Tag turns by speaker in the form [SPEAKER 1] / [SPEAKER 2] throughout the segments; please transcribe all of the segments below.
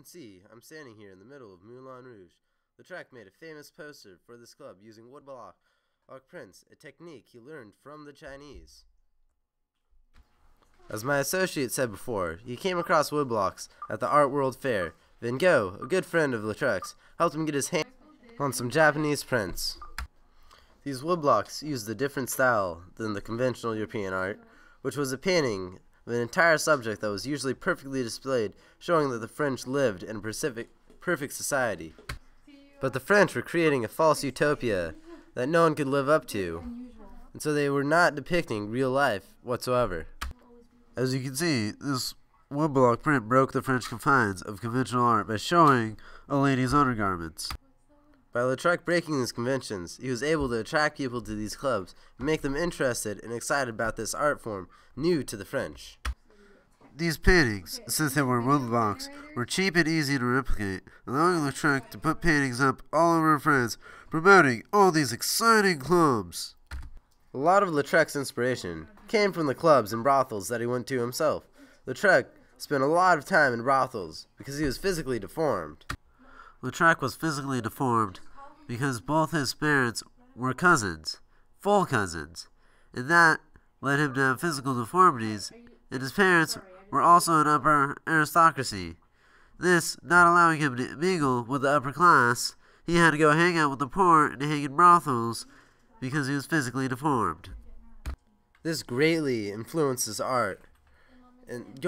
[SPEAKER 1] can see, I'm standing here in the middle of Moulin Rouge. Lautrec made a famous poster for this club using woodblock prints, a technique he learned from the Chinese. As my associate said before, he came across woodblocks at the Art World Fair. Van Gogh, a good friend of Lautrec's, helped him get his hands on some Japanese prints. These woodblocks used a different style than the conventional European art, which was a painting of an entire subject that was usually perfectly displayed, showing that the French lived in a perfect society. But the French were creating a false utopia that no one could live up to, and so they were not depicting real life whatsoever. As you can see, this woodblock print broke the French confines of conventional art by showing a lady's undergarments. By Lautrec breaking these conventions, he was able to attract people to these clubs and make them interested and excited about this art form new to the French. These paintings, since they were woodblocks, were cheap and easy to replicate, allowing Lautrec to put paintings up all over France, promoting all these exciting clubs. A lot of Lautrec's inspiration came from the clubs and brothels that he went to himself. Lautrec spent a lot of time in brothels because he was physically deformed. Lautrec was physically deformed because both his parents were cousins, full cousins, and that led him to have physical deformities, and his parents were also an upper aristocracy. This not allowing him to mingle with the upper class, he had to go hang out with the poor and hang in brothels because he was physically deformed. This greatly influenced his art, and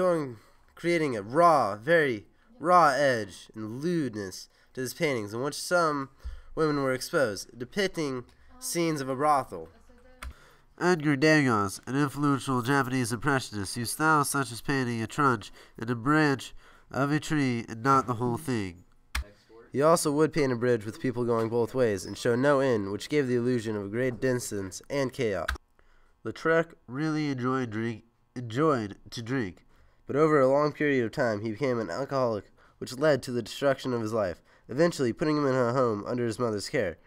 [SPEAKER 1] creating a very raw edge and lewdness to his paintings, in which some women were exposed, depicting scenes of a brothel. Edgar Degas, an influential Japanese impressionist, used styles such as painting a trunk and a branch of a tree and not the whole thing. He also would paint a bridge with people going both ways and show no end, which gave the illusion of a great distance and chaos. Lautrec really enjoyed to drink, but over a long period of time he became an alcoholic, which led to the destruction of his life, eventually putting him in a home under his mother's care.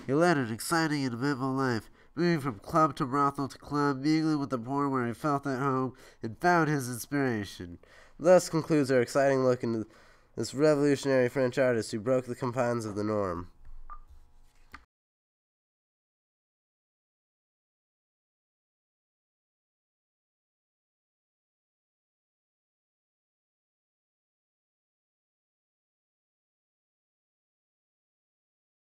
[SPEAKER 1] He led an exciting and eventful life, moving from club to brothel to club, mingling with the poor where he felt at home, and found his inspiration. Thus concludes our exciting look into this revolutionary French artist who broke the confines of the norm.